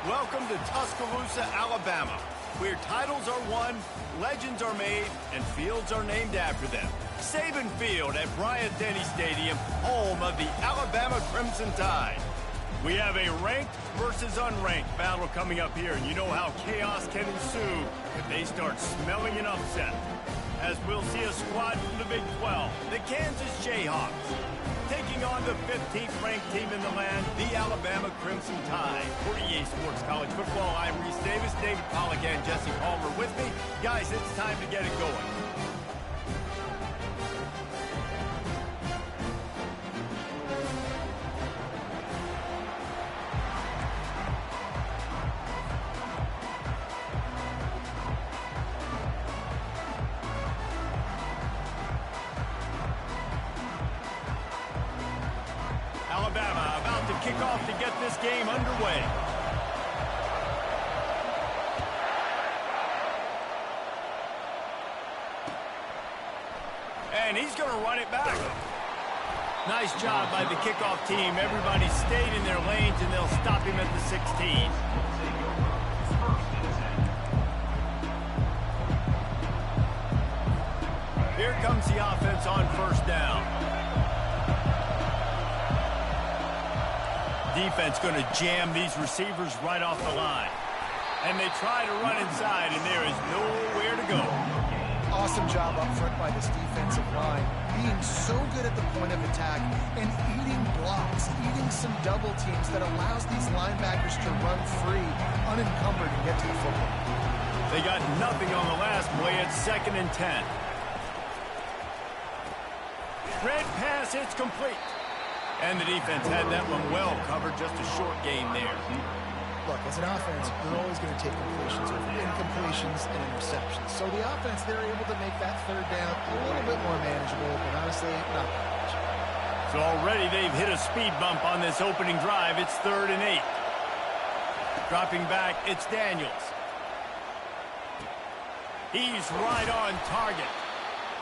Welcome to Tuscaloosa, Alabama, where titles are won, legends are made, and fields are named after them. Saban Field at Bryant-Denny Stadium, home of the Alabama Crimson Tide. We have a ranked versus unranked battle coming up here, and you know how chaos can ensue if they start smelling an upset. As we'll see a squad from the Big 12, the Kansas Jayhawks, taking on the 15th ranked team in the land, the Alabama Crimson Tide. For EA Sports College Football, I'm Reese Davis, David Pollack, and Jesse Palmer with me. Guys, it's time to get it going. Alabama about to kick off to get this game underway. And he's going to run it back. Nice job by the kickoff team. Everybody stayed in their lanes, and they'll stop him at the 16. Here comes the offense on first down. Defense going to jam these receivers right off the line. And they try to run inside, and there is nowhere to go. Awesome job up front by this defensive line, being so good at the point of attack and eating blocks, eating some double teams that allows these linebackers to run free, unencumbered, and get to the football. They got nothing on the last play. It's 2nd and 10. Red pass, it's complete. And the defense had that one well covered, just a short gain there. Look, as an offense, they're always going to take completions over incompletions and interceptions. So the offense, they're able to make that third down a little bit more manageable, but honestly, not much. So already they've hit a speed bump on this opening drive. It's 3rd and 8. Dropping back, it's Daniels. He's right on target.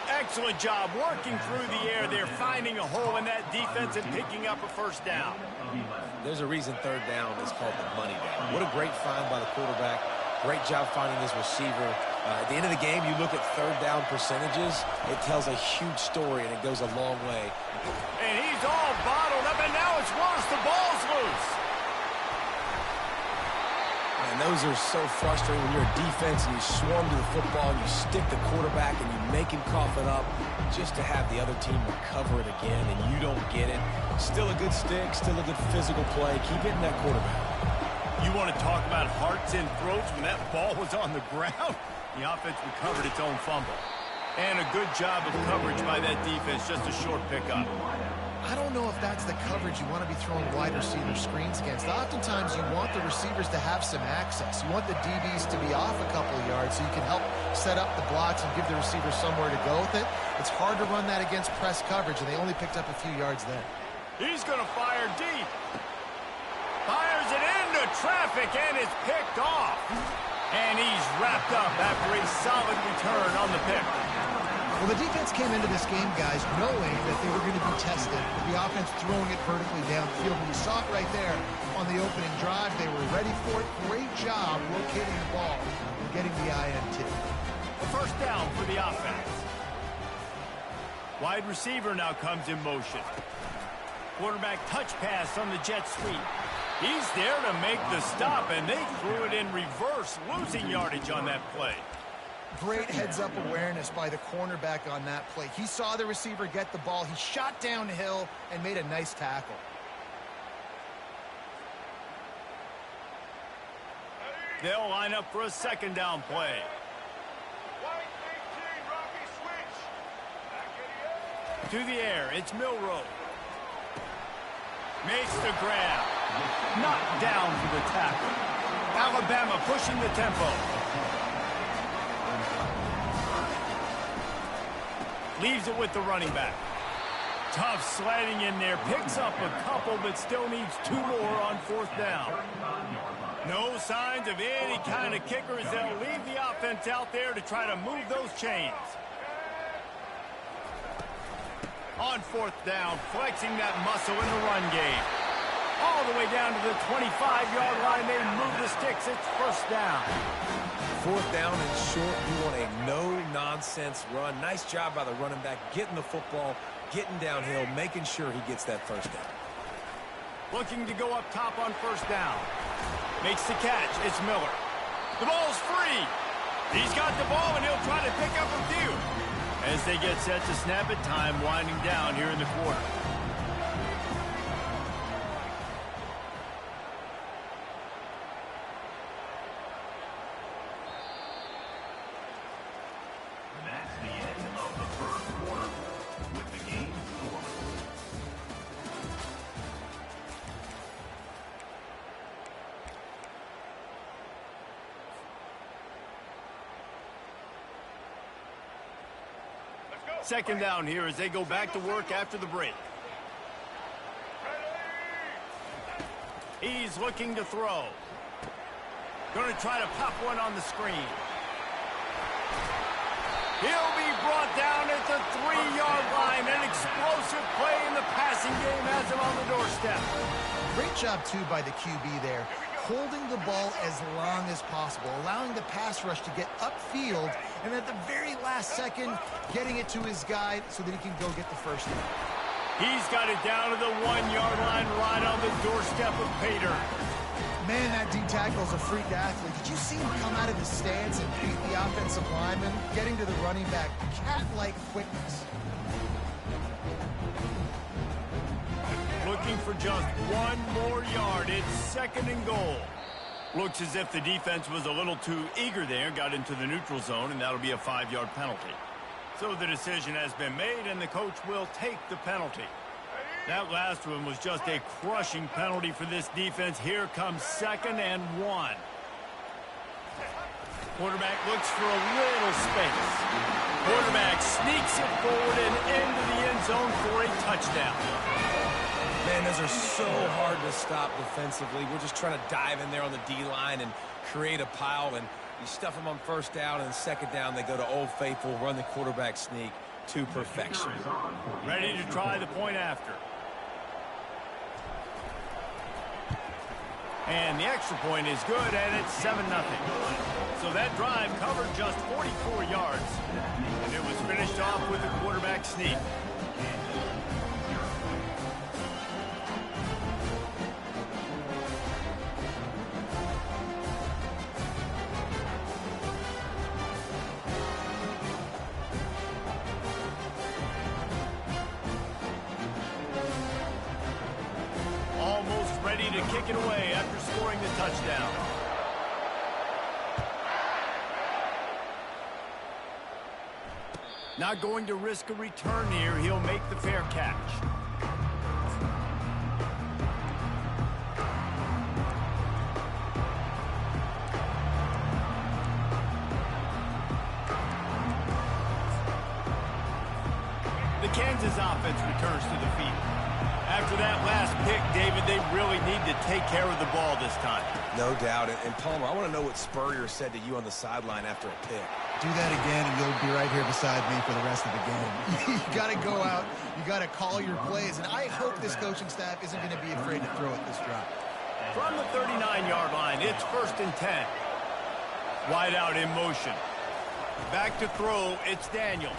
Excellent job working through the air. They're finding a hole in that defense and picking up a first down. There's a reason 3rd down is called the money down. What a great find by the quarterback. Great job finding his receiver. At the end of the game, you look at 3rd down percentages. It tells a huge story, and it goes a long way. And he's all bottled up, and now it's worse. The ball's loose. And those are so frustrating when you're a defense and you swarm to the football and you stick the quarterback and you make him cough it up just to have the other team recover it again and you don't get it. Still a good stick, still a good physical play. Keep hitting that quarterback. You want to talk about hearts and throats when that ball was on the ground? The offense recovered its own fumble. And a good job of coverage by that defense, just a short pickup. I don't know if that's the coverage you want to be throwing wide receiver screens against. Oftentimes, you want the receivers to have some access. You want the DBs to be off a couple of yards so you can help set up the blocks and give the receiver somewhere to go with it. It's hard to run that against press coverage, and they only picked up a few yards there. He's going to fire deep. Fires it into traffic, and it's picked off. And he's wrapped up after a solid return on the pick. Well, the defense came into this game, guys, knowing that they were going to be tested with the offense throwing it vertically downfield. And you saw it right there on the opening drive. They were ready for it. Great job locating the ball and getting the INT. A first down for the offense. Wide receiver now comes in motion. Quarterback touch pass on the jet sweep. He's there to make the stop, and they threw it in reverse, losing yardage on that play. Great heads-up awareness by the cornerback on that play. He saw the receiver get the ball. He shot downhill and made a nice tackle. They'll line up for a 2nd down play. To the air, it's Milroe. Makes the grab. Knocked down for the tackle. Alabama pushing the tempo. Leaves it with the running back. Tough sliding in there. Picks up a couple, but still needs 2 more on 4th down. No signs of any kind of kickers. They'll leave the offense out there to try to move those chains. On 4th down, flexing that muscle in the run game. All the way down to the 25-yard line. They move the sticks. It's first down. Fourth down and short. You want a no-nonsense run. Nice job by the running back, getting the football, getting downhill, making sure he gets that first down. Looking to go up top on first down. Makes the catch. It's Miller. The ball's free. He's got the ball, and he'll try to pick up a few. As they get set to snap it, time winding down here in the quarter. Second down here as they go back to work after the break. He's looking to throw. Going to try to pop one on the screen. He'll be brought down at the 3-yard line. An explosive play in the passing game has him on the doorstep. Great job, too, by the QB there. Holding the ball as long as possible, allowing the pass rush to get upfield, and at the very last second, getting it to his guy so that he can go get the first down. He's got it down to the 1-yard line right on the doorstep of Pater. Man, that D-tackle's a freak athlete. Did you see him come out of his stance and beat the offensive lineman, getting to the running back? Cat-like quickness. Looking for just one more yard. It's second and goal. Looks as if the defense was a little too eager there, got into the neutral zone, and that'll be a 5-yard penalty. So the decision has been made, and the coach will take the penalty. That last one was just a crushing penalty for this defense. Here comes second and 1. Quarterback looks for a little space. Quarterback sneaks it forward and into the end zone for a touchdown. Man, those are so hard to stop defensively. We're just trying to dive in there on the D-line and create a pile, and you stuff them on first down, and second down they go to Old Faithful, run the quarterback sneak to perfection. Ready to try the point after. And the extra point is good, and it's 7-0. So that drive covered just 44 yards, and it was finished off with a quarterback sneak. Ready to kick it away after scoring the touchdown. Not going to risk a return here. He'll make the fair catch. The Kansas offense returns to the field. After that last pick, David, they really need to take care of the ball this time. No doubt. And Palmer, I want to know what Spurrier said to you on the sideline after a pick. Do that again, and you'll be right here beside me for the rest of the game. You got to go out. You got to call your plays. And I hope this coaching staff isn't going to be afraid to throw at this drop. From the 39-yard line, it's first and 10. Wide out in motion. Back to throw, it's Daniels.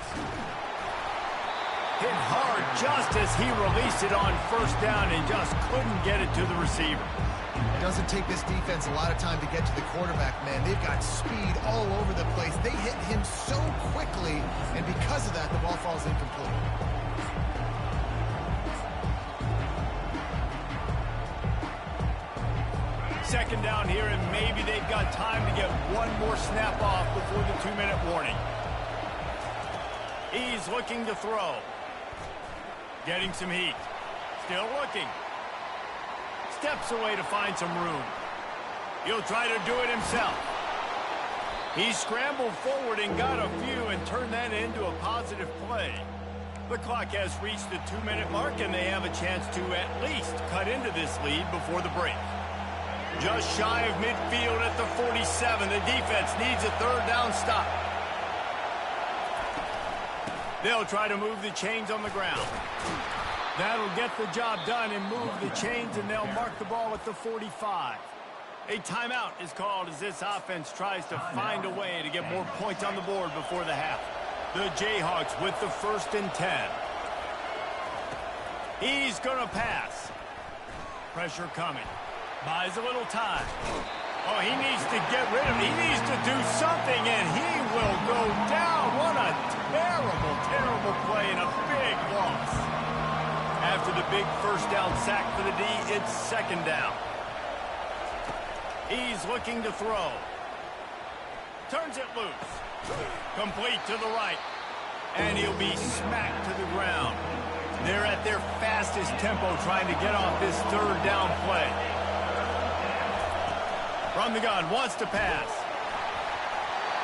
Hit hard just as he released it on first down and just couldn't get it to the receiver. It doesn't take this defense a lot of time to get to the quarterback, man. They've got speed all over the place. They hit him so quickly, and because of that, the ball falls incomplete. Second down here, and maybe they've got time to get one more snap off before the 2-minute warning. He's looking to throw. Getting some heat. Still looking. Steps away to find some room. He'll try to do it himself. He scrambled forward and got a few and turned that into a positive play. The clock has reached the 2-minute mark, and they have a chance to at least cut into this lead before the break. Just shy of midfield at the 47. The defense needs a third down stop. They'll try to move the chains on the ground. That'll get the job done and move the chains, and they'll mark the ball at the 45. A timeout is called as this offense tries to find a way to get more points on the board before the half. The Jayhawks with the 1st and 10. He's going to pass. Pressure coming. Buys a little time. Oh, he needs to get rid of it. He needs to do something, and he will go down. What a terrible, terrible play and a big loss. After the big 1st down sack for the D, it's 2nd down. He's looking to throw. Turns it loose. Complete to the right. And he'll be smacked to the ground. They're at their fastest tempo trying to get off this 3rd down play. From the gun, wants to pass.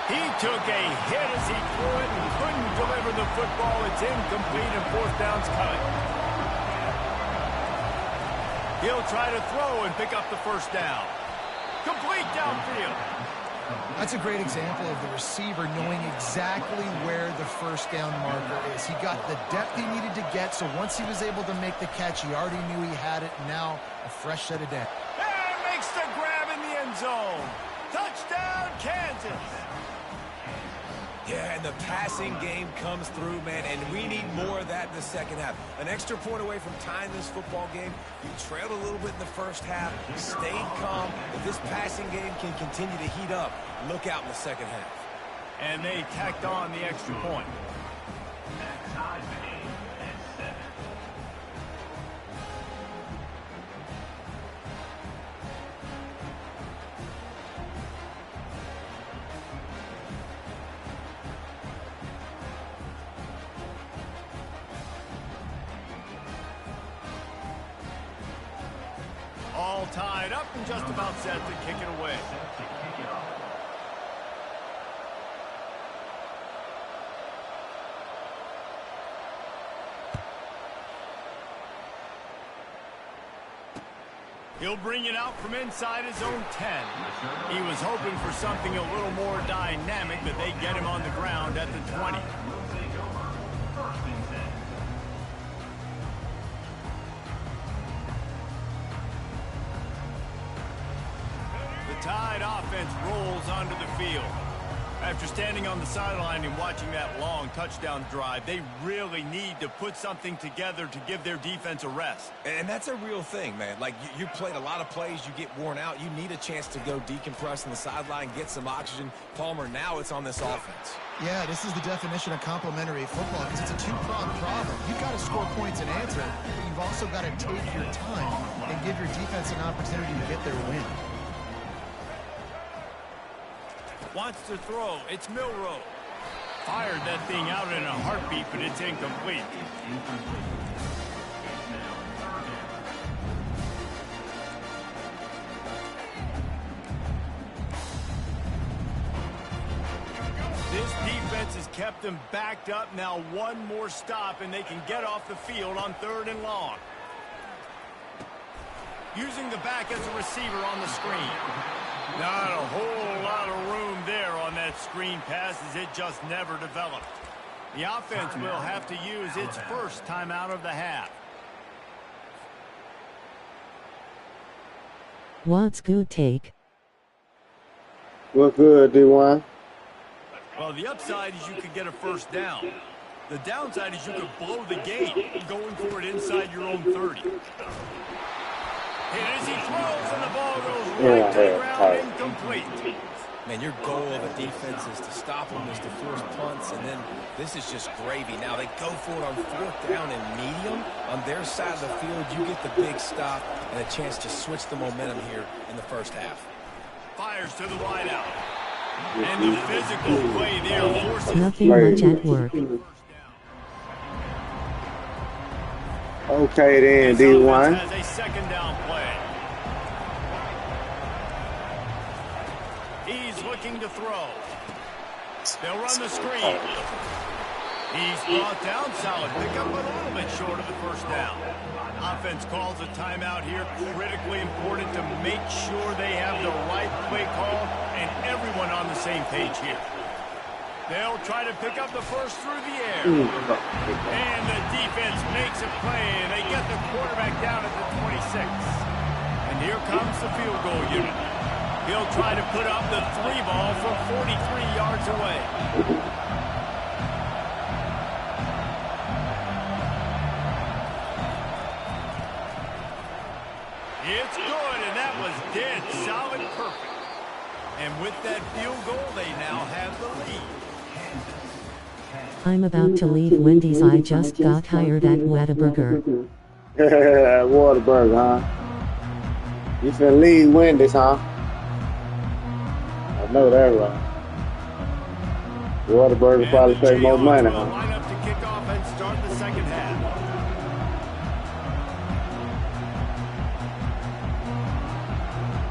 He took a hit as he threw it and couldn't deliver the football. It's incomplete and 4th down's cut. He'll try to throw and pick up the 1st down. Complete downfield. That's a great example of the receiver knowing exactly where the 1st down marker is. He got the depth he needed to get, so once he was able to make the catch, he already knew he had it. Now, a fresh set of depth. And makes the grab in the end zone. Touchdown, Kansas. Yeah, and the passing game comes through, man, and we need more of that in the 2nd half. An extra point away from tying this football game. You trailed a little bit in the 1st half, stayed calm. If this passing game can continue to heat up, look out in the 2nd half. And they tacked on the extra point. All tied up and just about set to kick it away. He'll bring it out from inside his own 10. He was hoping for something a little more dynamic, but they get him on the ground at the 20. Tide offense rolls onto the field. After standing on the sideline and watching that long touchdown drive, they really need to put something together to give their defense a rest. And that's a real thing, man. Like, you played a lot of plays, you get worn out, you need a chance to go decompress on the sideline, get some oxygen. Palmer, now it's on this offense. Yeah, this is the definition of complementary football because it's a two-pronged problem. You've got to score points and answer, but you've also got to take your time and give your defense an opportunity to get their win. Wants to throw. It's Milroe. Fired that thing out in a heartbeat, but it's incomplete. This defense has kept them backed up. Now one more stop, and they can get off the field on 3rd and long. Using the back as a receiver on the screen. Not a whole lot of room there on that screen pass as it just never developed. The offense will have to use its 1st timeout of the half. What's good take? What's good, D1? Well, the upside is you could get a 1st down. The downside is you could blow the game going for it inside your own 30. Hit as he throws, and the ball goes right to the ground, incomplete. Man, your goal of a defense is to stop them, is to force punts, and then this is just gravy. Now they go for it on 4th down and medium. On their side of the field, you get the big stop and a chance to switch the momentum here in the 1st half. Fires to the wideout. And the physical play there forces Nothing much at work. Okay then, D1. Has a 2nd down play. He's looking to throw. They'll run the screen. He's brought down, solid pickup, but a little bit short of the 1st down. Offense calls a timeout here. Critically important to make sure they have the right play call and everyone on the same page here. They'll try to pick up the first through the air. And the defense makes a play, and they get the quarterback down at the 26. And here comes the field goal unit. He'll try to put up the 3 ball from 43 yards away. It's good, and that was dead solid perfect. And with that field goal, they now have the lead. I'm about to leave Wendy's. I just got hired at Whataburger. Whataburger, huh? You finna leave Wendy's, huh? I know that right. Whataburger probably pay more money, huh? Line up to kick off and start the second half.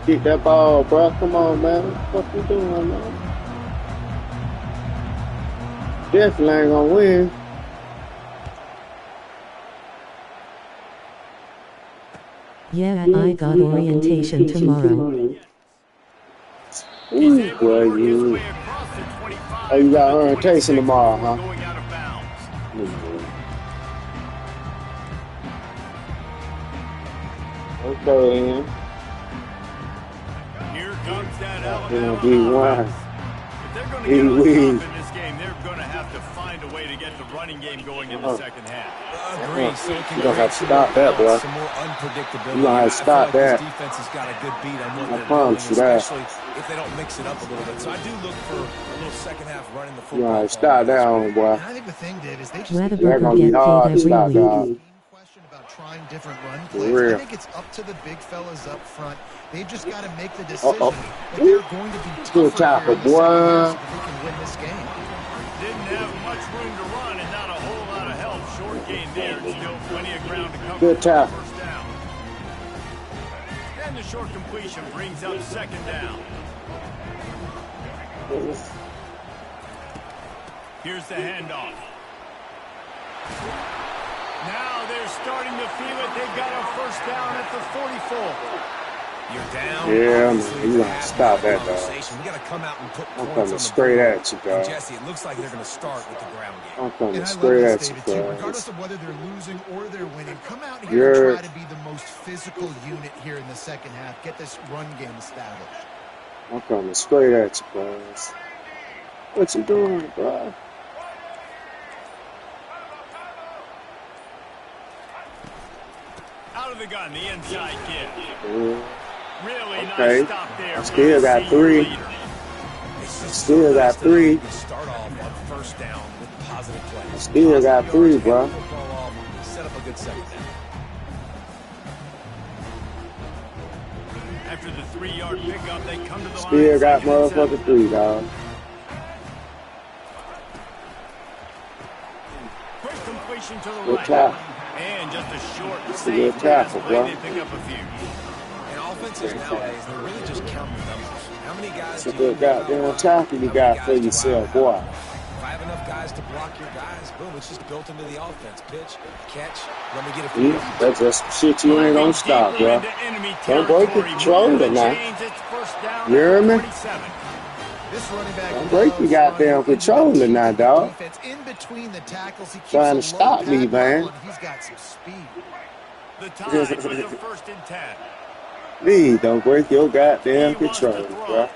Keep that ball, bro. Come on, man. What the fuck you doing, man? Definitely ain't gonna win. Yeah, I got orientation tomorrow. Ooh, boy, you. Oh, you got orientation tomorrow, huh? Going out of bounds. Okay, then. Here comes that Gonna Alabama be offense. one. If they're going to get on top in this game, they're going to have to find a way to get the running game going in the second half. Agree. So it can You gonna have to create stop that, boy. some more unpredictability. You gonna have to stop that. This defense has got a good beat on what I they're promise doing, you that. especially if they don't mix it up a little bit. So I do look for a little second half running the You football. gonna have to stop that on, boy. And I think the thing, Dave, is they just They're Whataburger gonna be get hard paid to stop, every week. dog. question about trying different run For plays. real. I think it's up to the big fellas up front. They've just got to make the decision that they're going to be Good tougher tackle, here in the second boy. half so that they can win this game. Didn't have much room to run and not a whole lot of help. Short gain there. Still plenty of ground to cover. Good for the tackle. first down. And the short completion brings up second down. Here's the handoff. Now they're starting to feel it. They've got a first down at the 44. You're down. Yeah, Obviously, man, you it's gotta a stop that, dog. conversation. We got to come out and put I'm points on coming the straight board. at you, And dog. Jesse, it looks like they're going to start with the ground game. I'm coming And I love straight this, at you, David, too. guys. Regardless of whether they're losing or they're winning, come out here You're- and try to be the most physical unit here in the second half. Get this run game established. I'm coming straight at you, guys. What you doing, bro? Out of the gun, the inside kick. Really Okay. nice stop there. I still got Senior three. leader. Still got three. You can start off on first down with positive plays. Still got three, bro. Football off, set up a good second down. After the 3-yard pickup, they come to the line. Still got second and seven. motherfucking three, dog. Quick completion to the Good right. tackle. And just a short, a safe good pass tackle, play. bro. They pick up a few. And offenses nowadays, they're really just counting numbers. How many guys It's a do you good need on goddamn the line? tackle you How got many for guys to yourself, ride boy. out? If I have enough guys to block your guys, boom, it's just built into the offense. Pitch, catch, let me get a few. Yeah, that's just shit you ain't gonna stop, Deeper bro. into enemy Don't break the territory. controller Moving the now. chains. It's first down You hear at me? 27. This running back Don't break your loves goddamn running into the controller now, teeth dog. defense. In between the tackles, he keeps Trying a to low stop pad me, level, man. and he's got some speed. The Tide with the first and 10. Please don't break your goddamn He wants to controller, throw. bro.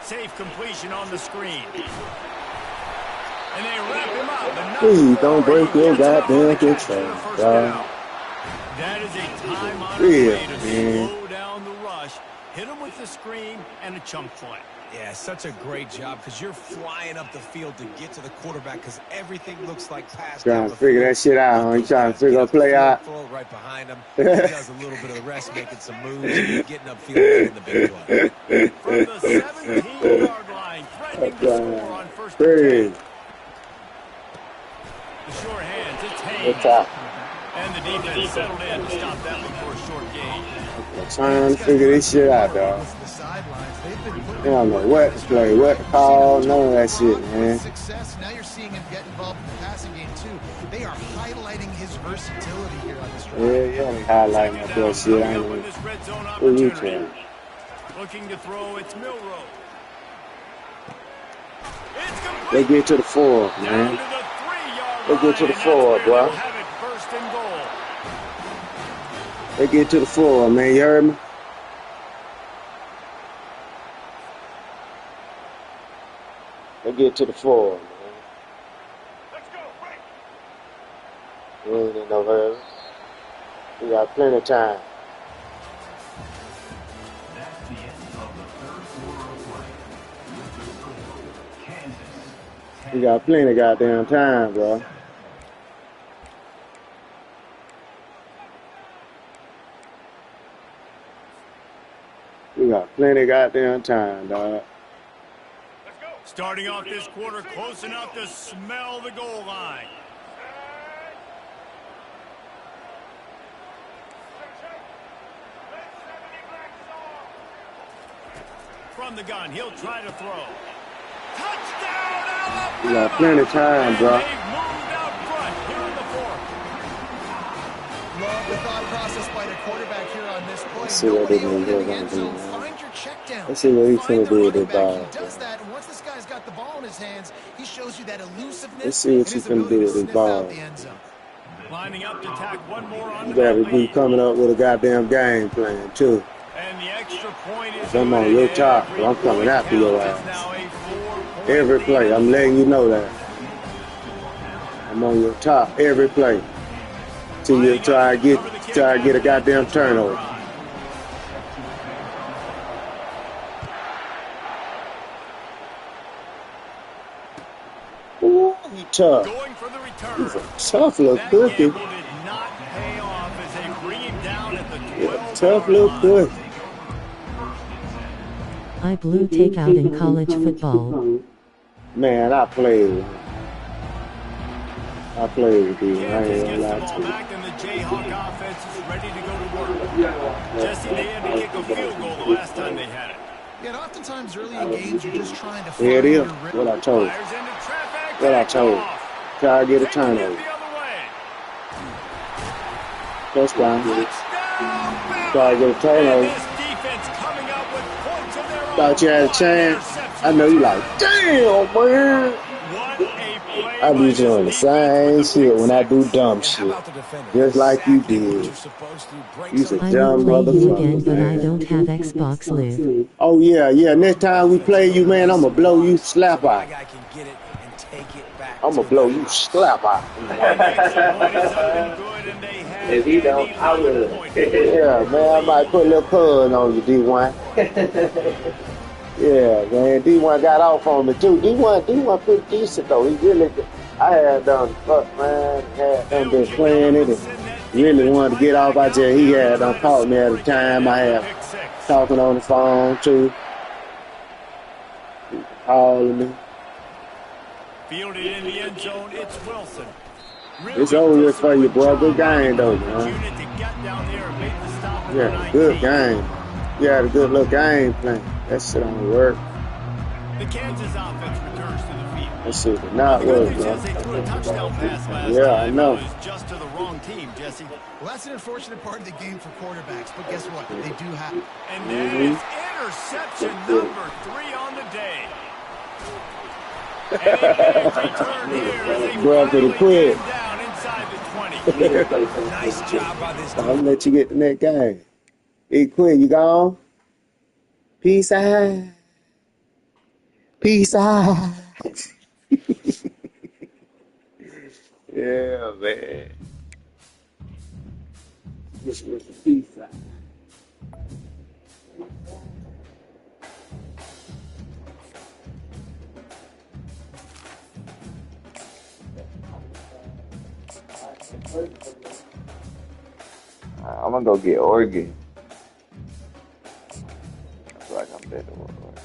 Safe completion on the screen. And they wrap him up. But not Please before don't break he your gets it up on the goddamn catch for the controller, first dog. down. That is a time-honored Real, way to man. slow down the rush, hit him with the screen, and a chunk play. Yeah, such a great job because you're flying up the field to get to the quarterback because everything looks like pass. Trying down to the figure field. that shit out, huh? You trying to figure a play out? Throw it right behind him. He does a little bit of the rest, making some moves, and getting upfield, making the big play. From the 17-yard line, threatening to score on first and Crazy. 10. The short hands, it's Good Haynes. tackle. And the defense settled in to stop that one for a short gain. I'm trying to figure this shit out, dog. Listen to the sidelines. They've been putting They don't know what to play, what to call, none of that shit, man. Success. Now you're seeing him get involved in the passing game too. They are highlighting his versatility here on this drive. Yeah, they highlighting that bullshit. I Coming up ain't on this red zone Who you opportunity. trying? Looking to throw, it's Milrow. It's They get to the 4, Down man. to the 3-yard They line. get to the and 4, that's where bro. they'll have it first and goal. They get to the 4, man. You heard me? They get to the 4, man. Let's go, break. We ain't in no hurry. We got plenty of time. That's the end of the third quarter of play. With the score, Kansas We got plenty of goddamn time, bro. We got plenty of goddamn time, dog. Starting off this quarter close enough to smell the goal line. From the gun, he'll try to throw. Touchdown, Alabama! We got plenty of time, bro. They've moved out front here in the fourth. Love the thought process by the quarterback here on this play. Let's see what Nobody they open gonna in the do, end zone. man. Find your check down. Let's see what he's Find gonna the do with running this ball. back. He does that, and once this guy's got the ball in his hands, he shows you that elusiveness Let's see what and you his can ability do to with this sniff ball. out the end zone. Lining up to tack one more on You the better be lead. coming up with a goddamn game plan, too. And the extra point is I'm on good. your top, Every I'm coming point after your counts. It's ass. now a 4-point Every lead play, in I'm the letting you fourth. know that. I'm on your top every play. Till you try to get a goddamn turnover. Ooh, he tough. Going for the He's return. a tough little That cookie. gamble did not pay off as they bring him down at the 12-yard Tough little line. cookie. I blew takeout in college football. Man, I played with him. I played with him. I Kansas ain't gets gonna the lie ball to you. back, and the Jayhawk offense is ready to go to work. Jesse, they had to kick a field goal the last time they had it. Yeah, and oftentimes early in games, you're just trying to find Here it your is. rhythm. What I told you. Fires into traffic. What I Back told you. off. Try to get a Taking it turnover. the other way. Touchdown. Touchdown, Try to get a And turnover. this defense coming up with points of their own. Thought you had a What an chance. interception I know you return. like, damn, man. What a play I by be this doing the defense same with the shit pick when I six. do dumb And how shit. about the defender? Just like you Exactly what did. you're supposed to. Break You's a some I dumb will play you again, motherfucker, but I man. don't have Xbox Live. Oh, yeah. Next time we play you, man, I'ma blow you slap so my out. guy can get it and take it back I'ma to blow the you house. slap out. The extra point is up and good, and they have If he don't, an I will. 11-point Yeah, man, I might put a little cuz on you, D1. Yeah, man, D1 got off on me, too. D1 pretty decent, though. He really, I had done, man, had done been playing it and really wanted to get off. He had done called me at a time. I had talking on the phone, too. Calling me. Fielded in the end zone, it's Wilson. It's over with for you, bro. Good game, though, man. Unit to get down there and make the stop at Yeah, the 19. good game. You had a good little game plan. That shit don't work. The Kansas offense returns to the field. That shit did not The good work, news bro. is they threw a touchdown pass last Yeah, I time. know. It was just to the wrong team, Jesse. Well, that's an unfortunate part of the game for quarterbacks, but guess what? They do have it. And that is interception number 3 on the day. And a big return here as they Bro, pretty finally quick. get him down inside the 20. Nice job by this I'm team. gonna let you get the next game. Hey, Quinn, you gone? Peace out. Peace out. Yeah, man. Peace out. I'm gonna go get Oregon. I feel like I'm better with Oregon.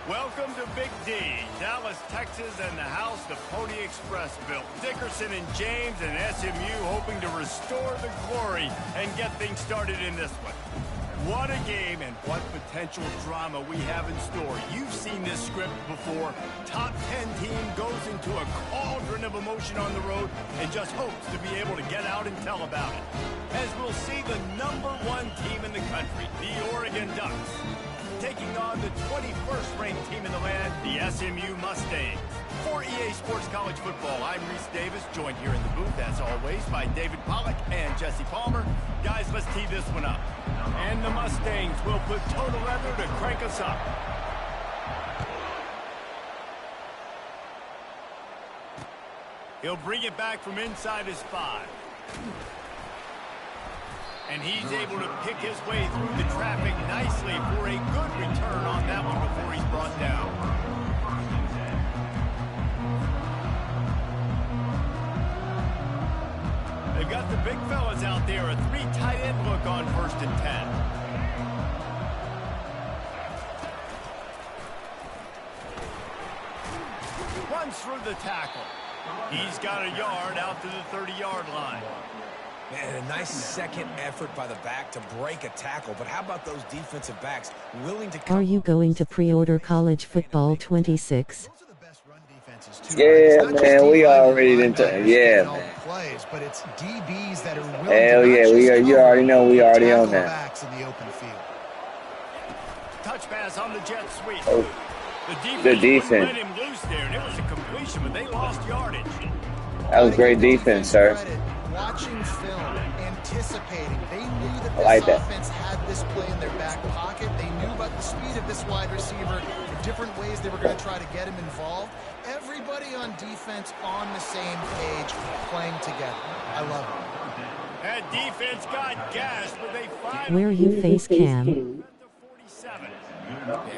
Welcome to Big D, Dallas, Texas, and the house the Pony Express built. Dickerson and James and SMU hoping to restore the glory and get things started in this one. What a game and what potential drama we have in store. You've seen this script before. Top 10 team goes into a cauldron of emotion on the road and just hopes to be able to get out and tell about it. As we'll see the #1 team in the country, the Oregon Ducks, taking on the 21st ranked team in the land, the SMU Mustangs. For EA Sports College Football, I'm Reese Davis, joined here in the booth, as always, by David Pollack and Jesse Palmer. Guys, let's tee this one up. And the Mustangs will put total leather to crank us up. He'll bring it back from inside his 5. And he's able to pick his way through the traffic nicely for a good return on that one before he's brought down. They've got the big fellas out there, a 3 tight end look on 1st and 10. Runs through the tackle. He's got a yard out to the 30-yard line. Man, a nice second effort by the back to break a tackle, but how about those defensive backs willing to come? Are you going to pre-order College Football 26? Yeah, man, we already into yeah, man. Plays, but it's DBs that are willing Hell to yeah, not we just are. You cover, already know we already on tackle that. backs in the open field. Touch pass on the jet sweep. Oh, The defense. defense wouldn't let him loose there, and it was a completion, but they lost yardage. That was great defense, sir. Watching film, anticipating. They knew that I like this that. offense had this play in their back pocket. They knew about the speed of this wide receiver, the different ways they were going to try to get him involved. Everybody on defense on the same page, playing together. I love it. That defense got gashed, but they finally Where you face cam. 47.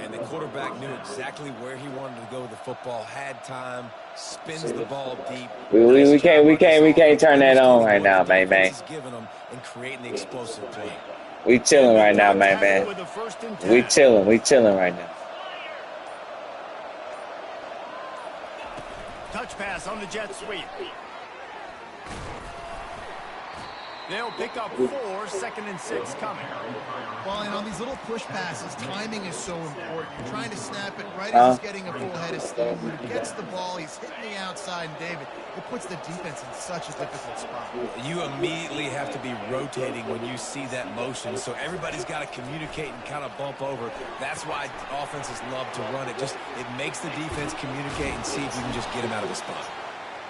And the quarterback knew exactly where he wanted to go with the football, had time, spins the ball deep. We can't turn that on right now, man. Giving them and creating the explosive play. We chilling right now, man. With a 1st and 10. We chilling right now. Touch pass on the jet sweep. They'll pick up 4, 2nd and 6 coming. Well, and on these little push passes, timing is so important. You're trying to snap it right as he's getting a full head of steam. When he gets the ball, he's hitting the outside, and David, it puts the defense in such a difficult spot. You immediately have to be rotating when you see that motion, so everybody's got to communicate and kind of bump over. That's why offenses love to run it. It makes the defense communicate and see if you can just get him out of the spot.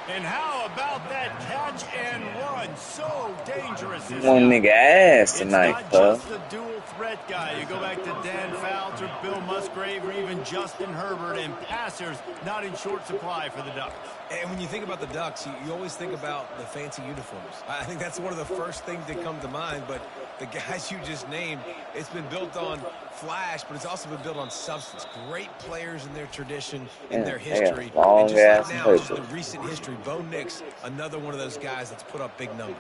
And how about that catch and run? So dangerous. One nigga ass tonight, it's not bro. just a dual threat guy. You go back to Dan Fouts or Bill Musgrave or even Justin Herbert, and passers not in short supply for the Ducks. And when you think about the Ducks, you always think about the fancy uniforms. I think that's one of the first things that come to mind, but the guys you just named, it's been built on flash, but it's also been built on substance. Great players in their tradition, in their history. And just like now, just the recent history, Bo Nix, another one of those guys that's put up big numbers.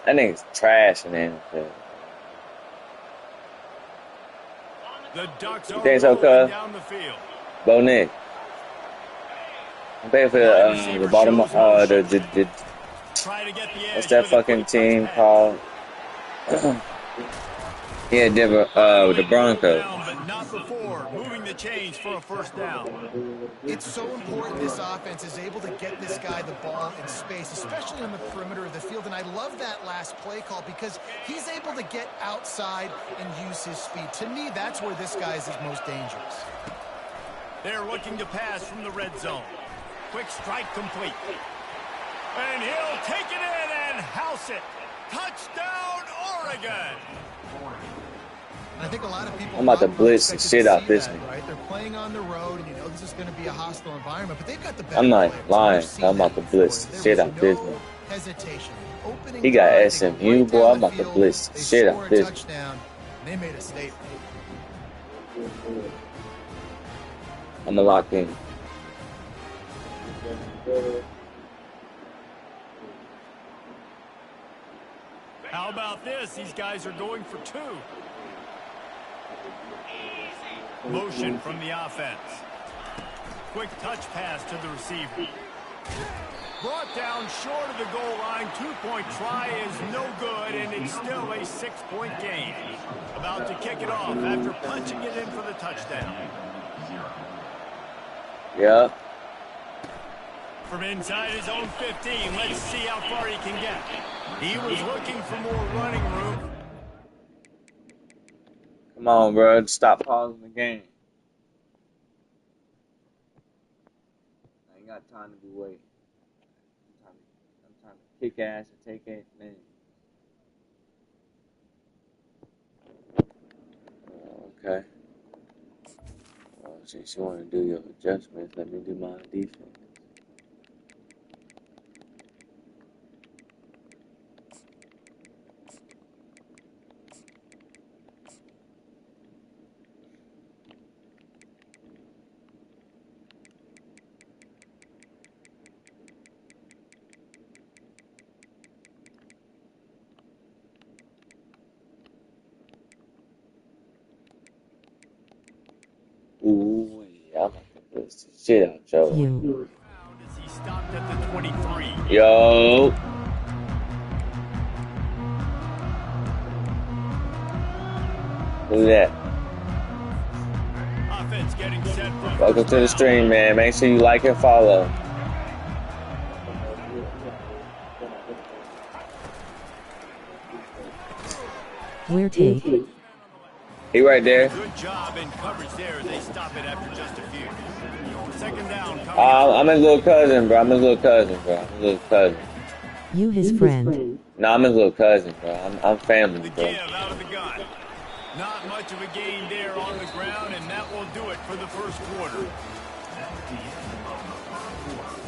That nigga's trash and then. The Ducks are think so, rolling cuz? down the field. Bo Nick. I'm paying for the bottom the Try to get the edge what's that with a fucking quick team touch called? Yeah, Denver, the Broncos. down, but not before moving the chains for a 1st down. It's so important this offense is able to get this guy the ball in space, especially on the perimeter of the field. And I love that last play call because he's able to get outside and use his speed. To me, that's where this guy is his most dangerous. They're looking to pass from the red zone. Quick strike complete. And he'll take it in and house it. Touchdown, Oregon. I think a lot of people. I'm about to blitz the shit out this nigga. Right? They're playing on the road, and you know this is going to be a hostile environment. But they've got the better I'm not players. lying. We've seen I'm about that to blitz before. the There shit was out this no nigga. hesitation. Opening He got drive, they SMU, go right boy. down I'm the about to field, blitz the they shit score out a this. touchdown, and they made a statement. I'm gonna lock in. How about this? These guys are going for 2. Motion from the offense. Quick touch pass to the receiver. Brought down short of the goal line. 2-point try is no good, and it's still a 6-point game. About to kick it off after punching it in for the touchdown. Yeah. From inside his own 15, let's see how far he can get. He was looking for more running room. Come on, bro. Stop pausing the game. I ain't got time to be waiting. I'm trying to kick ass and take it, man. Okay. Well, since you want to do your adjustments, let me do my defense. Ooh, yeah, I'm about to put this shit out, Joe. You. As he stopped at the 23. Yo. Who's that? Offense getting set for Welcome to the stream, man. Make sure you like and follow. Where take? He right there. Good job in coverage there. They stop it after just a few. Second down. I'm his little cousin, bro. I'm his little cousin. You his friend. No, I'm his little cousin, bro. I'm family, The bro. give out of the gun. Not much of a gain there on the ground, and that will do it for the first quarter. That's the end of the first quarter.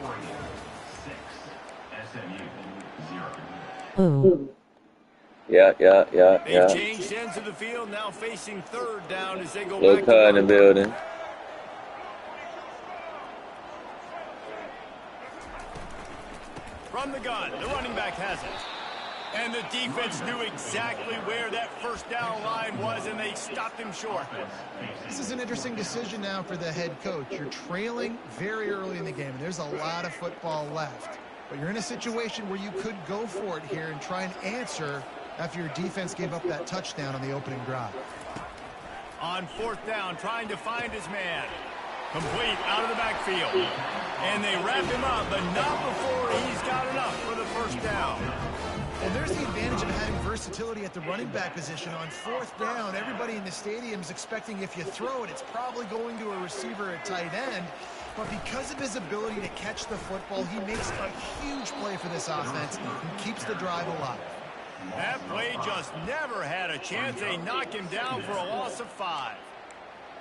Oregon 6, SMU 0. Oh. Yeah. They've changed ends of the field, now facing third down as they go Little back cut in to the building. From the gun, the running back has it. And the defense knew exactly where that first down line was, and they stopped him short. This is an interesting decision now for the head coach. You're trailing very early in the game, and there's a lot of football left. But you're in a situation where you could go for it here and try and answer after your defense gave up that touchdown on the opening drive. On fourth down, trying to find his man. Complete out of the backfield. And they wrap him up, but not before he's got enough for the first down. And there's the advantage of having versatility at the running back position. On fourth down, everybody in the stadium is expecting if you throw it, it's probably going to a receiver at tight end. But because of his ability to catch the football, he makes a huge play for this offense and keeps the drive alive. That play just never had a chance. They knock him down for a loss of 5.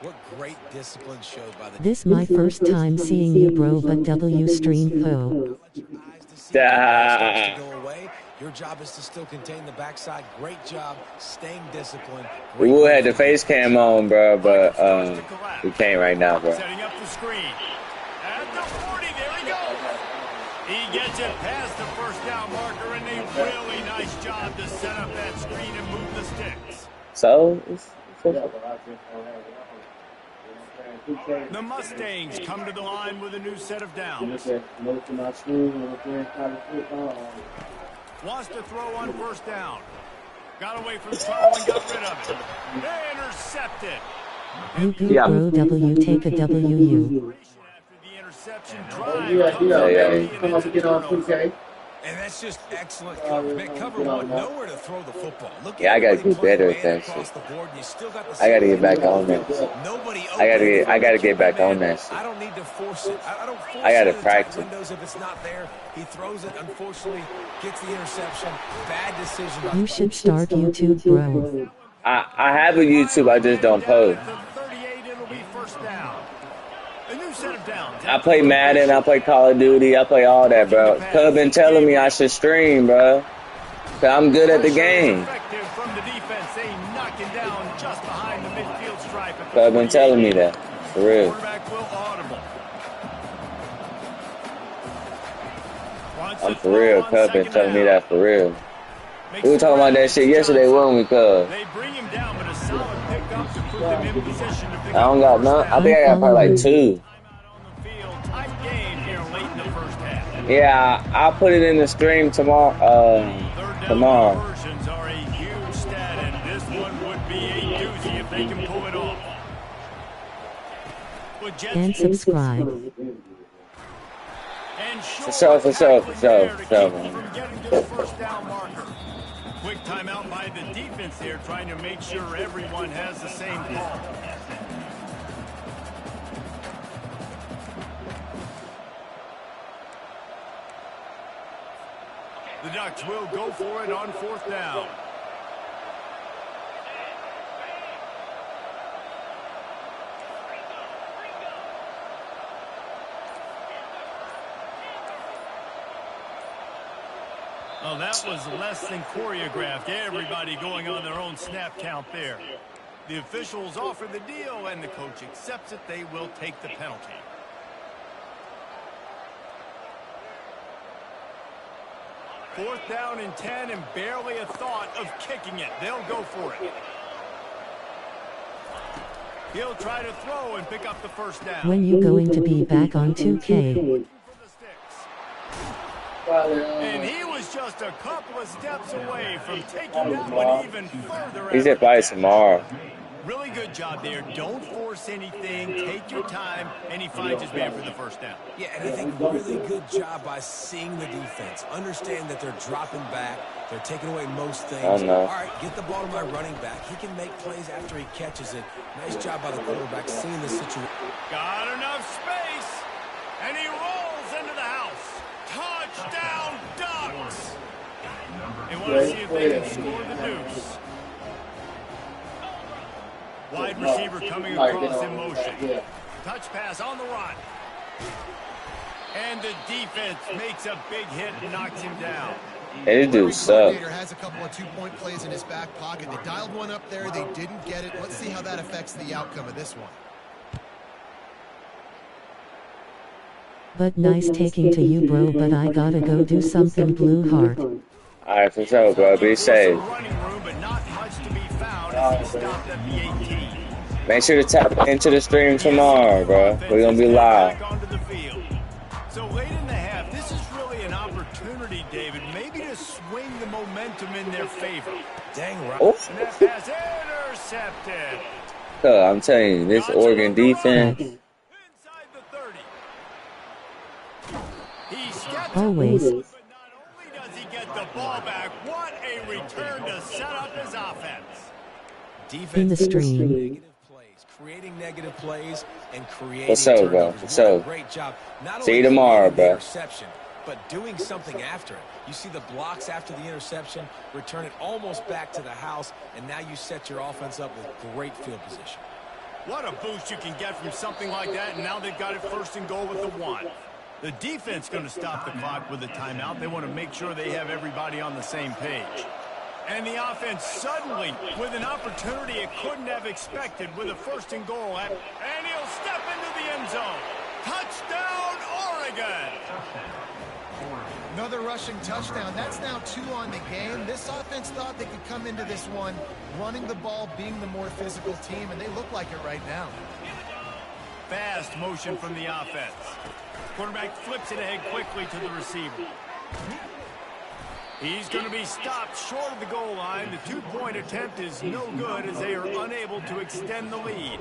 What great discipline showed by the This my first time seeing you, bro, but W stream po. Yeah. to go away. Your job is to still contain the backside. Great job staying disciplined. We will have the face cam on, bro, but we can't right now, bro. Setting up the screen. At the 40, there he goes. He gets it past the first down marker, and a really nice job to set up that screen and move the sticks. So, The Mustangs come to the line with a new set of downs. Wants to throw on first down. Got away from trouble and got rid of it. Intercepted. You good, bro, W take a W. After the interception drive. And that's just excellent coverage. Man, cover one, nowhere to throw the football. Look yeah, I gotta everybody do better playing at that across shit. the board, and you still got the I gotta get back on that. Nobody I gotta get back on that shit. I don't need to force it. I don't force I gotta it in practice. tight windows if it's not there. He throws it, unfortunately, gets the interception. Bad decision. You should start YouTube, bro. I have a YouTube, I just don't post. 38, it'll be first down. A new set of downs. I play Madden, I play Call of Duty, I play all that, bro. Cub been telling me I should stream, bro. Cause I'm good at the game. Effective from the defense. They knock him down just behind the midfield stripe. Cub been telling me that, for real. Quarterback will audible. I'm for real. Cub been telling me that for real. We were talking about that shit yesterday, weren't we, Cub? They bring him down, but a solid pickup to put them in position to pick I don't up got the none. first I think I got probably like 2. Timeout on the field. Tight game here late in the first half. Yeah, I'll put it in the stream tomorrow. Third down Tomorrow. conversions are a huge stat, and this one would be a doozy if they can pull it off. With Jets And subscribe. and For sure. from getting to the first down marker. Quick timeout by the defense here, trying to make sure everyone has the same call. The Ducks will go for it on 4th down. Oh, that was less than choreographed. Everybody going on their own snap count there. The officials offer the deal, and the coach accepts it. They will take the penalty. Fourth down and 10, and barely a thought of kicking it. They'll go for it. He'll try to throw and pick up the first down. When you going to be back on 2K? And he was just a couple of steps away from taking that one even further. He's at by tomorrow. Really good job there. Don't force anything. Take your time, and he finds his man for the first down. Yeah, and I think really good job by seeing the defense. Understand that they're dropping back. They're taking away most things. Oh, no. All right, get the ball to my running back. He can make plays after he catches it. Nice job by the quarterback seeing the situation. Got enough space, and he rolls into the house. Touchdown, Ducks! They want to see if they can score the deuce. Wide receiver coming across in motion. Touch pass on the run. And the defense makes a big hit and knocks him down. Hey, this dude sucks. Has a couple of 2-point plays in his back pocket. They dialed one up there. They didn't get it. Let's see how that affects the outcome of this one. But nice taking to you, bro, but I gotta go do something, blue heart. Alright, for sure, bro. Be safe. Running room, but not much to be found as he stopped at the 18. Make sure to tap into the stream tomorrow, bro. We're gonna be live. Back onto the field. So late in the half, this is really an opportunity, David, maybe to swing the momentum in their favor. Dang right. Oh. And that pass intercepted. I'm telling you, this Oregon defense. Inside the 30. He steps Always. but not only does he get the ball back, what a return to set up his offense. Defense In the stream. negative plays, creating negative plays and creating What's up, bro? turnovers. What's What a up? great job. Not See you only tomorrow, creating the bro. interception, but doing something after it. You see the blocks after the interception, return it almost back to the house, and now you set your offense up with great field position. What a boost you can get from something like that, and now they've got it 1st and goal with the 1. The defense going to stop the clock with a timeout. They want to make sure they have everybody on the same page. And the offense suddenly, with an opportunity it couldn't have expected, with a 1st and goal, and he'll step into the end zone. Touchdown, Oregon! Another rushing touchdown. That's now 2 on the game. This offense thought they could come into this one running the ball, being the more physical team, and they look like it right now. Fast motion from the offense. Quarterback flips it ahead quickly to the receiver. He's going to be stopped short of the goal line. The 2-point attempt is no good as they are unable to extend the lead.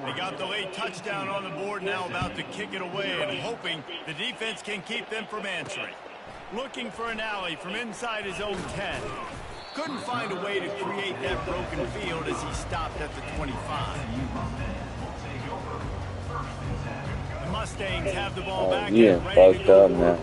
They got the late touchdown on the board, now about to kick it away and hoping the defense can keep them from answering. Looking for an alley from inside his own 10. Couldn't find a way to create that broken field as he stopped at the 25. The Mustangs have the ball back Yeah, and ready to fucked go. up now.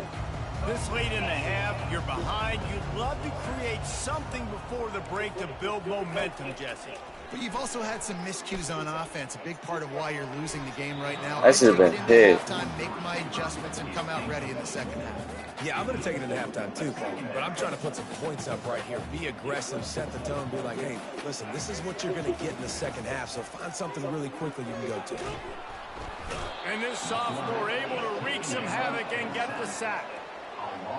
This late in the half, you're behind. You'd love to create something before the break to build momentum, Jesse. But you've also had some miscues on offense, a big part of why you're losing the game right now. That should have been big. Halftime, make my adjustments and come out ready in the second half. Yeah, I'm going to take it into halftime too, Paul. But I'm trying to put some points up right here. Be aggressive, set the tone, be like, hey, listen, this is what you're going to get in the second half, so find something really quickly you can go to. And this sophomore able to wreak some havoc and get the sack.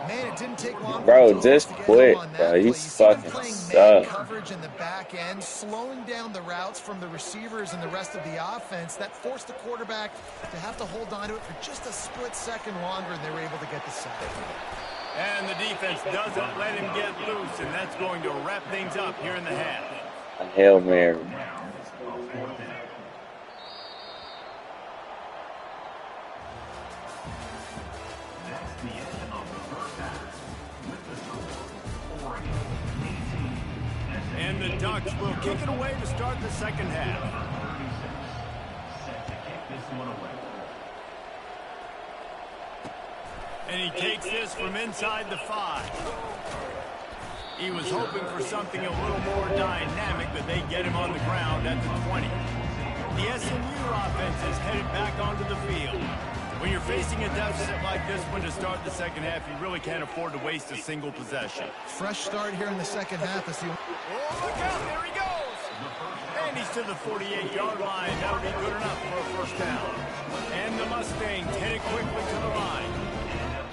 Man, it didn't take long for Bro, the just defense to get quit, home on bro. that You play. You see them fucking playing man suck. coverage in the back end, slowing down the routes from the receivers and the rest of the offense. That forced the quarterback to have to hold on to it for just a split second longer, and they were able to get the sack. And the defense doesn't let him get loose, and that's going to wrap things up here in the half. A Hail Mary. And the Ducks will kick it away to start the second half. And he takes this from inside the 5. He was hoping for something a little more dynamic, but they get him on the ground at the 20. The SMU offense is headed back onto the field. When you're facing a deficit like this one to start the second half, you really can't afford to waste a single possession. Fresh start here in the second half. Oh, look out, there he goes! And he's to the 48-yard line. That'll be good enough for a first down. And the Mustangs headed quickly to the line.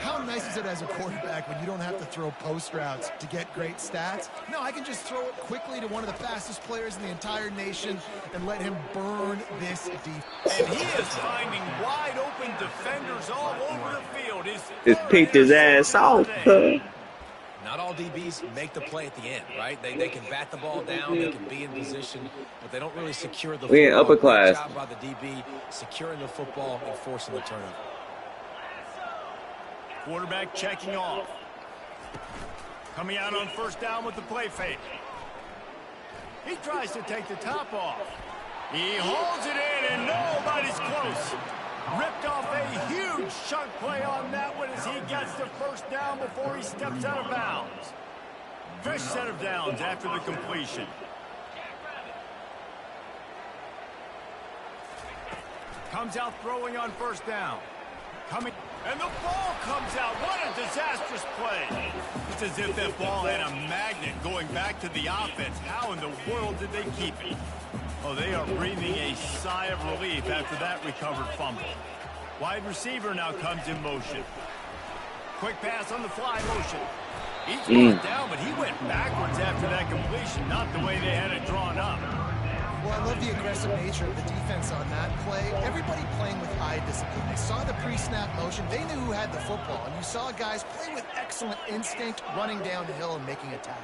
How nice is it as a quarterback when you don't have to throw post routes to get great stats? No, I can just throw it quickly to one of the fastest players in the entire nation and let him burn this defense. And he is finding wide open defenders all over the field. Just picked his ass off. Not all DBs make the play at the end, right? They can bat the ball down, they can be in position, but they don't really secure the football. We in upper class. Great job by the DB securing the football and forcing the turnover. Quarterback checking off. Coming out on first down with the play fake. He tries to take the top off. He holds it in, and nobody's close. Ripped off a huge chunk play on that one as he gets the first down before he steps out of bounds. Fresh set of downs after the completion. Comes out throwing on first down. And the ball comes out. What a disastrous play. It's as if that ball had a magnet going back to the offense. How in the world did they keep it? Oh, they are breathing a sigh of relief after that recovered fumble. Wide receiver now comes in motion. Quick pass on the fly motion. He's brought down, but he went backwards after that completion, not the way they had it drawn up. Well, I love the aggressive nature of the defense on that play. Everybody playing with eye discipline. They saw the pre-snap motion. They knew who had the football. And you saw guys play with excellent instinct, running down the hill and making a tackle.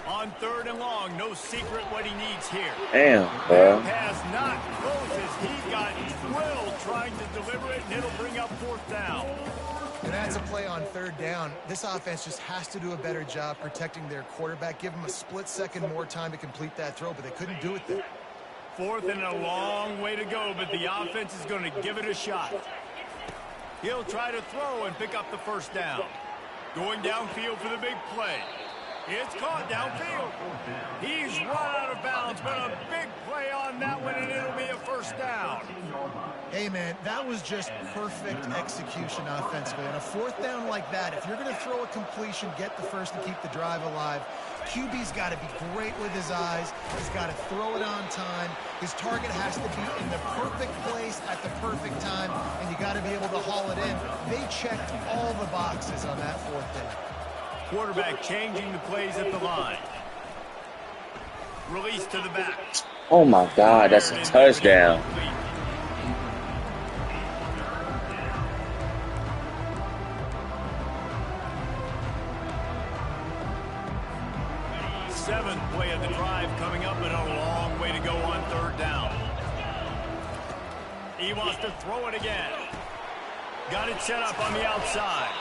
On third and long, no secret what he needs here. Damn, bro. Pass not close as he got drilled trying to deliver it, and it'll bring up fourth down. And that's a play on third down. This offense just has to do a better job protecting their quarterback. Give him a split second more time to complete that throw, but they couldn't do it there. Fourth and a long way to go, but the offense is going to give it a shot. He'll try to throw and pick up the first down. Going downfield for the big play. It's caught downfield. He's run out of bounds, but a big play on that one, and it'll be a first down. Hey, man, that was just perfect execution offensively. On a fourth down like that, if you're going to throw a completion, get the first and keep the drive alive, QB's got to be great with his eyes. He's got to throw it on time. His target has to be in the perfect place at the perfect time, and you got to be able to haul it in. They checked all the boxes on that fourth down. Quarterback changing the plays at the line. Release to the back. Oh my God, that's a touchdown. Seventh play of the drive coming up, and a long way to go on third down. He wants to throw it again. Got it set up on the outside.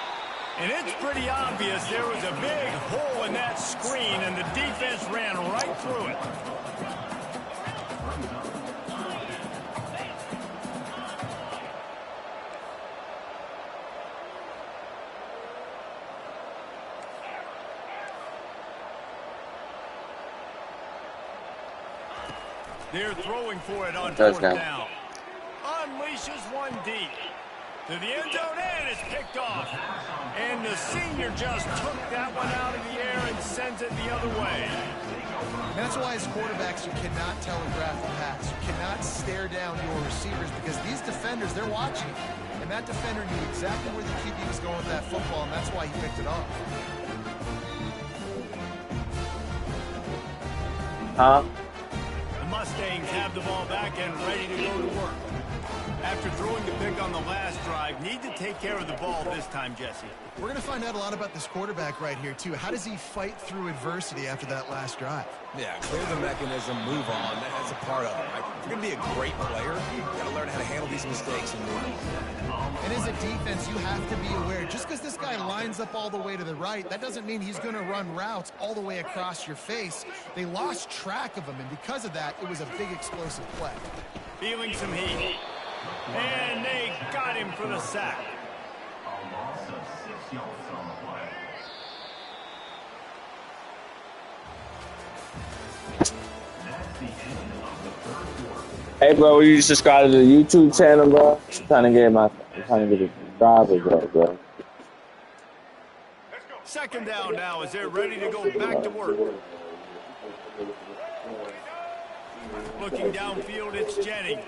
And it's pretty obvious there was a big hole in that screen, and the defense ran right through it. They're throwing for it on fourth down. Unleashes one deep. To the end zone, and it's picked off. And the senior just took that one out of the air and sends it the other way. And that's why as quarterbacks you cannot telegraph the pass. You cannot stare down your receivers because these defenders, they're watching. And that defender knew exactly where the QB was going with that football, and that's why he picked it off. The Mustangs have the ball back and ready to go to work. After throwing the pick on the last drive, need to take care of the ball this time, Jesse. We're going to find out a lot about this quarterback right here, too. How does he fight through adversity after that last drive? Yeah, clear the mechanism, move on. That's a part of it, right? If you're going to be a great player, you've got to learn how to handle these mistakes and move on. And as a defense, you have to be aware. Just because this guy lines up all the way to the right, that doesn't mean he's going to run routes all the way across your face. They lost track of him, and because of that, it was a big explosive play. Feeling some heat. And they got him for the sack. A loss of 6 yards on the play. That's the end of the third quarter. Hey, bro, will you subscribe to the YouTube channel, bro? I'm trying to get the drivers up, bro. Second down now as they're ready to go back to work. Looking downfield, it's Jennings.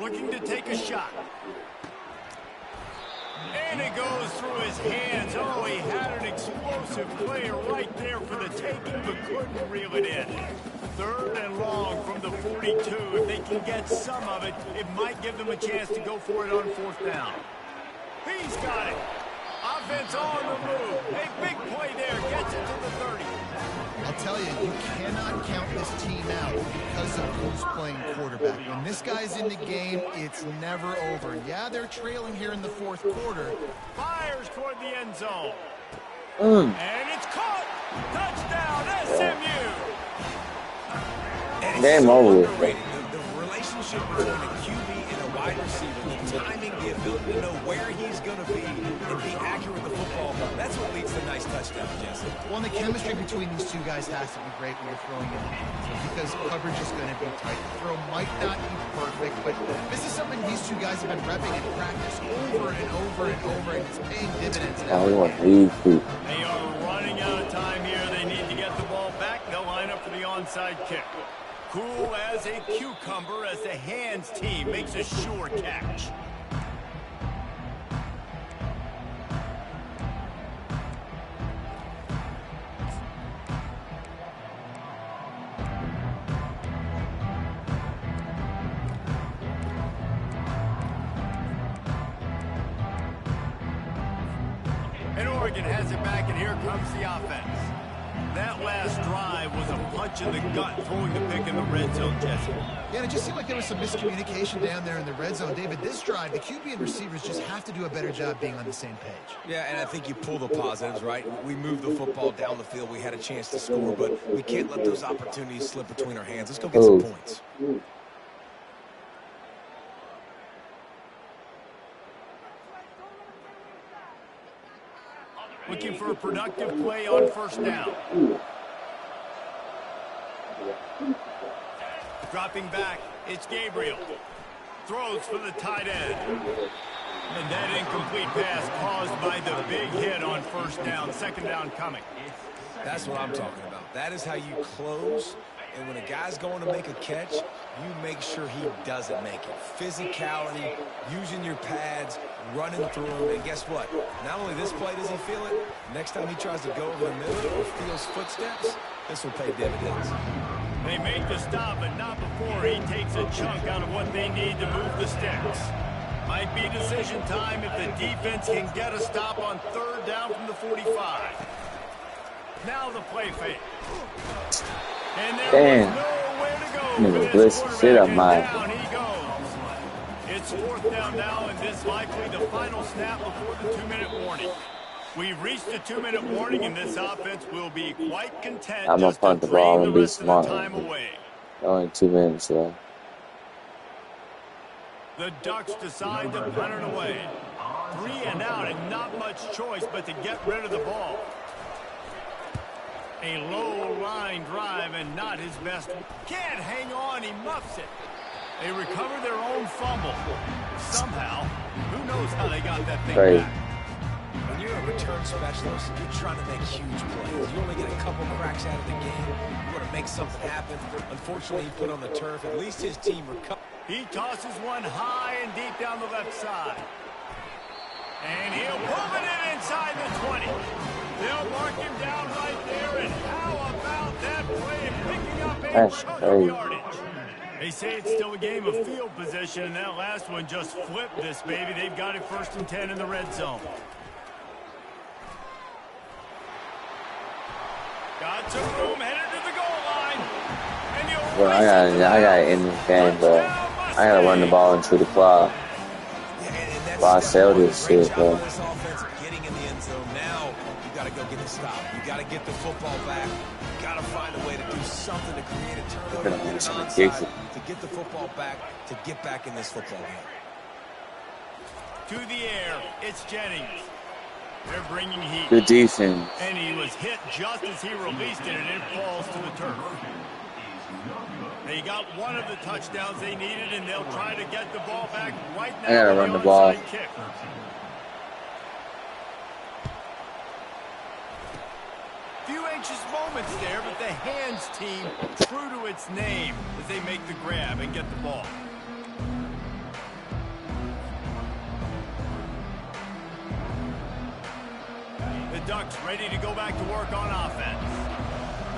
Looking to take a shot. And it goes through his hands. Oh, he had an explosive player right there for the taking, but couldn't reel it in. Third and long from the 42. If they can get some of it, it might give them a chance to go for it on fourth down. He's got it. Offense on the move. A big play there. Gets it to the 30. I'll tell you, you cannot count this team out because of who's playing quarterback. When this guy's in the game, it's never over. Yeah, they're trailing here in the fourth quarter. Fires toward the end zone. And it's caught. Touchdown, SMU. And Game so over with. underrated. The relationship between a QB and a wide receiver, the timing, the ability to know where he's going to be and be accurate with the football, that's what leads to nice touchdowns, Jesse. Well, and the chemistry between these two guys has to be great when you're throwing in because coverage is going to be tight. The throw might not be perfect, but this is something these two guys have been repping in practice over and over and over, and it's paying dividends now. They are running out of time here. They need to get the ball back. They'll line up for the onside kick. Cool as a cucumber as the hands team makes a sure catch. And Oregon has it back, and here comes the offense. That last drive was a punch in the gut, throwing the pick in the red zone, Jesse. Yeah, and it just seemed like there was some miscommunication down there in the red zone. David, this drive, the QB and receivers just have to do a better job being on the same page. Yeah, and I think you pull the positives, right? We moved the football down the field. We had a chance to score, but we can't let those opportunities slip between our hands. Let's go get some points. Looking for a productive play on first down. Dropping back, it's Gabriel. Throws for the tight end. And that incomplete pass caused by the big hit on first down. Second down coming. That's what I'm talking about. That is how you close. And when a guy's going to make a catch, you make sure he doesn't make it. Physicality, using your pads, running through him. And guess what? Not only this play does he feel it, next time he tries to go over the middle or feels footsteps, this will pay dividends. They make the stop, but not before he takes a chunk out of what they need to move the sticks. Might be decision time if the defense can get a stop on third down from the 45. Now the play fake. And there was nowhere to go for this quarterback, and down he goes. It's fourth down now, and this likely the final snap before the 2-minute warning. We've reached the 2-minute warning, and this offense will be quite content I'm just gonna punt to the ball drain and the be rest smart. of the time away. Only 2 minutes left. The Ducks decide to punt it away. 3 and out, and not much choice but to get rid of the ball. A low line drive and not his best. Can't hang on, he muffs it. They recover their own fumble. Somehow, knows how they got that thing Crazy. back. When you're a return specialist, you're trying to make huge plays. You only get a couple cracks out of the game. You want to make something happen. Unfortunately, he put on the turf. At least his team recovered. He tosses one high and deep down the left side. And he'll move it in inside the 20. They'll mark him down right there. And how about that play and picking up a That's chunk crazy. of yardage? They say it's still a game of field position, and that last one just flipped this, baby. They've got it 1st and 10 in the red zone. Got some room, headed to the goal line. And he'll Well, I got to end this game, but I got to run the ball into the clock. Well, I sell this shit, bro. This offense getting in the end zone. Now you got to go get the stop. You got to get the football back. You got to find a way to do something to create a turnover, Gonna get miss an some onside, kicks. to get the football back, to get back in this football game. to the air. It's Jennings. They're bringing heat. Good defense. And he was hit just as he released it, and it falls to the turf. They got one of the touchdowns they needed, and they'll try to get the ball back right now. I gotta run the ball. Kick. Few anxious moments there, but the hands team true to its name as they make the grab and get the ball. The Ducks ready to go back to work on offense.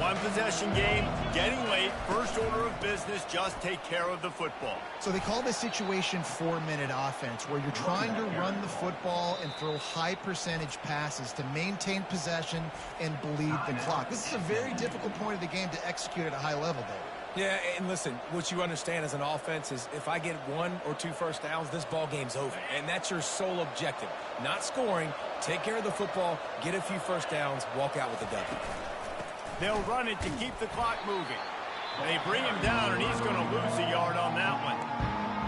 One possession game, getting late, first order of business, just take care of the football. So they call this situation 4-minute offense, where you're trying to run the football and throw high percentage passes to maintain possession and bleed the clock. This is a very difficult point of the game to execute at a high level, Dave. Yeah, and listen, what you understand as an offense is if I get 1 or 2 first downs, this ball game's over. And that's your sole objective. Not scoring, take care of the football, get a few first downs, walk out with a W. They'll run it to keep the clock moving. They bring him down, and he's going to lose a yard on that one.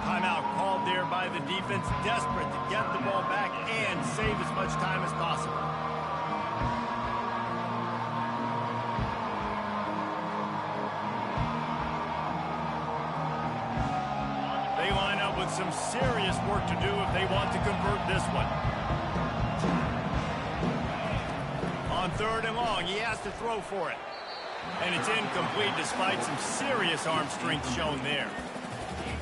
Timeout called there by the defense, desperate to get the ball back and save as much time as possible. They line up with some serious work to do if they want to convert this one. On 3rd and long, he has to throw for it. And it's incomplete despite some serious arm strength shown there.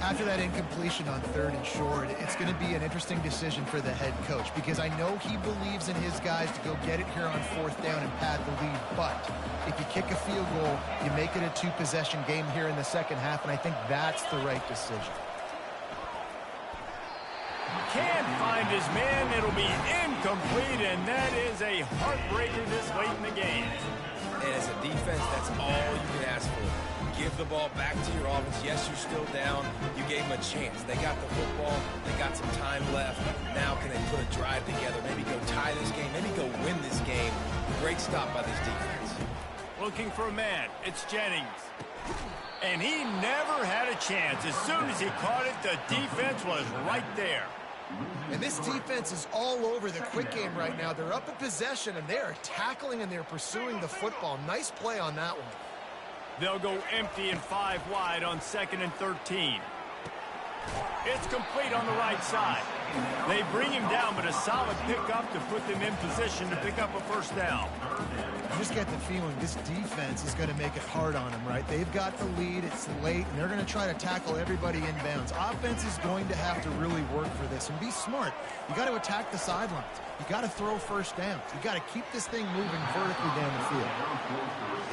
After that incompletion on 3rd and short, it's going to be an interesting decision for the head coach, because I know he believes in his guys to go get it here on 4th down and pad the lead. But if you kick a field goal, you make it a 2-possession game here in the second half, and I think that's the right decision. Can't find his man. It'll be incomplete, and that is a heartbreaker this late in the game. And as a defense, that's all you can ask for. Give the ball back to your offense. Yes, you're still down. You gave them a chance. They got the football. They got some time left. Now can they put a drive together? Maybe go tie this game. Maybe go win this game. Great stop by this defense. Looking for a man. It's Jennings. And he never had a chance. As soon as he caught it, the defense was right there. And this defense is all over the quick game right now. They're up in possession, and they are tackling and they're pursuing the football. Nice play on that one. They'll go empty and 5 wide on 2nd and 13. It's complete on the right side. They bring him down, but a solid pickup to put them in position to pick up a first down. I just get the feeling this defense is going to make it hard on them, right? They've got the lead, it's late, and they're going to try to tackle everybody inbounds. Offense is going to have to really work for this and be smart. You got to attack the sidelines. You got to throw first downs. You got to keep this thing moving vertically down the field.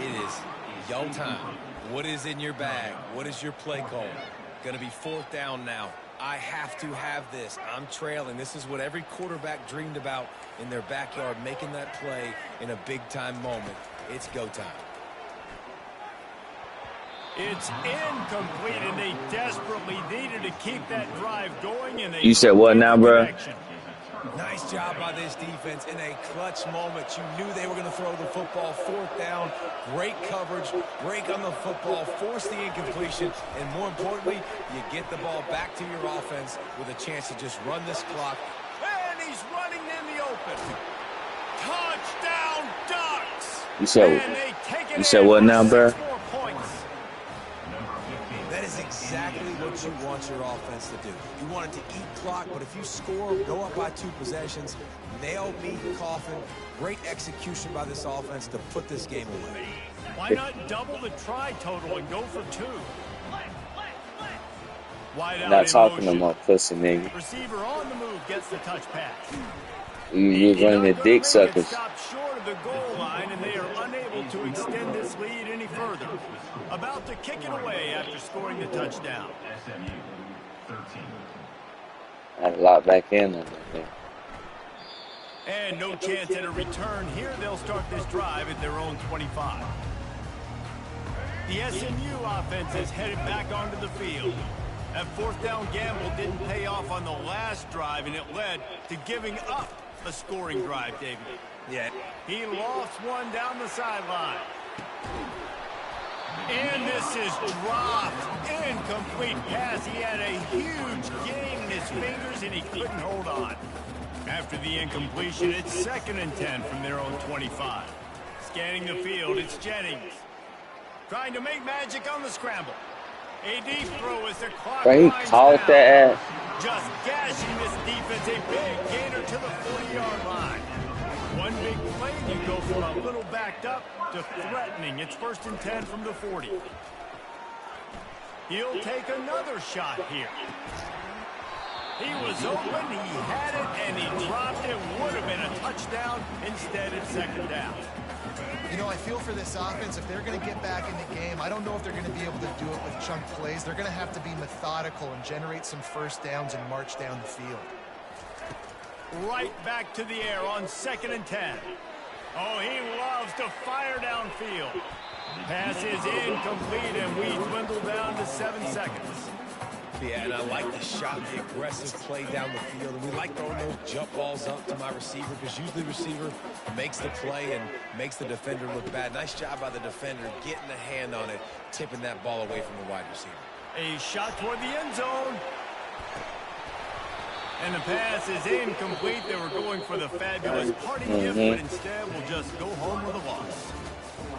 It is your time. What is in your bag? What is your play call? Going to be 4th down now. I have to have this. I'm trailing. This is what every quarterback dreamed about in their backyard, making that play in a big-time moment. It's go time. It's incomplete, and they desperately needed to keep that drive going. And they You said what now, bro? connection. Nice job by this defense in a clutch moment. You knew they were going to throw the football. 4th down, great coverage, break on the football, force the incompletion, and more importantly, you get the ball back to your offense with a chance to just run this clock. And he's running in the open. Touchdown, Ducks! You said And they take it you said in what for now, bro? 6 more points. That is is exactly what you want your offense to do. You want it to eat clock, but if you score, go up by 2 possessions, nail meat coffin, great execution by this offense to put this game away. Why not double the try total and go for 2? Wide out Not in talking to motion. my pussy nigga. Receiver on the move gets the touch pass. You running the dick suckers. Stopped short of the goal line, and they are unable to extend this lead any further. About to kick it away after scoring the touchdown. SMU 13. I locked back in on that thing. And no chance at a return here. They'll start this drive at their own 25. The SMU offense is headed back onto the field. That 4th down gamble didn't pay off on the last drive, and it led to giving up a scoring drive, David. Yeah. He lost one down the sideline. And this is dropped. Incomplete pass. He had a huge gain in his fingers, and he couldn't hold on. After the incompletion, it's 2nd and 10 from their own 25. Scanning the field, it's Jennings. Trying to make magic on the scramble. A deep throw as the clock Bro, he winds caught down. that ass. Just gashing this defense. A big gainer to the 40-yard line. One big play, and you go from a little backed up to threatening. It's 1st and 10 from the 40. He'll take another shot here. He was open, he had it, and he dropped it. Would have been a touchdown. Instead, it's 2nd down. You know, I feel for this offense, if they're going to get back in the game, I don't know if they're going to be able to do it with chunk plays. They're going to have to be methodical and generate some 1st downs and march down the field. Right back to the air on 2nd and 10. Oh, he loves to fire downfield. Pass is incomplete, and we dwindle down to 7 seconds. Yeah, and I like the shot, the aggressive play down the field. And we like throwing those jump balls up to my receiver because usually the receiver makes the play and makes the defender look bad. Nice job by the defender getting a hand on it, tipping that ball away from the wide receiver. A shot toward the end zone. And the pass is incomplete. They were going for the fabulous party gift, but instead will just go home with a loss.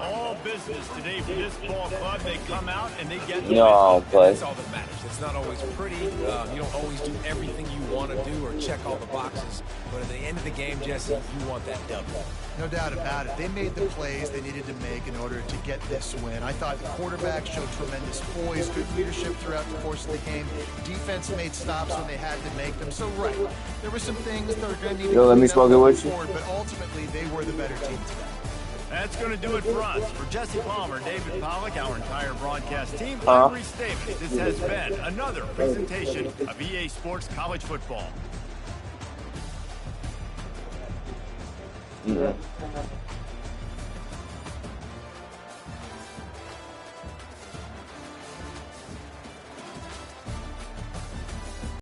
All business today for this ball club. They come out and they get the No, but That's all that matters. It's not always pretty. You don't always do everything you want to do or check all the boxes. But at the end of the game, Jesse, you want that W. No doubt about it. They made the plays they needed to make in order to get this win. I thought the quarterback showed tremendous poise, good leadership throughout the course of the game. Defense made stops when they had to make them. So, right, there were some things that were going to need to let me clean smoke up it with you. forward, but ultimately they were the better team today. That's going to do it for us. For Jesse Palmer, David Pollack, our entire broadcast team, I'm Reese Davis. This has been another presentation of EA Sports College Football.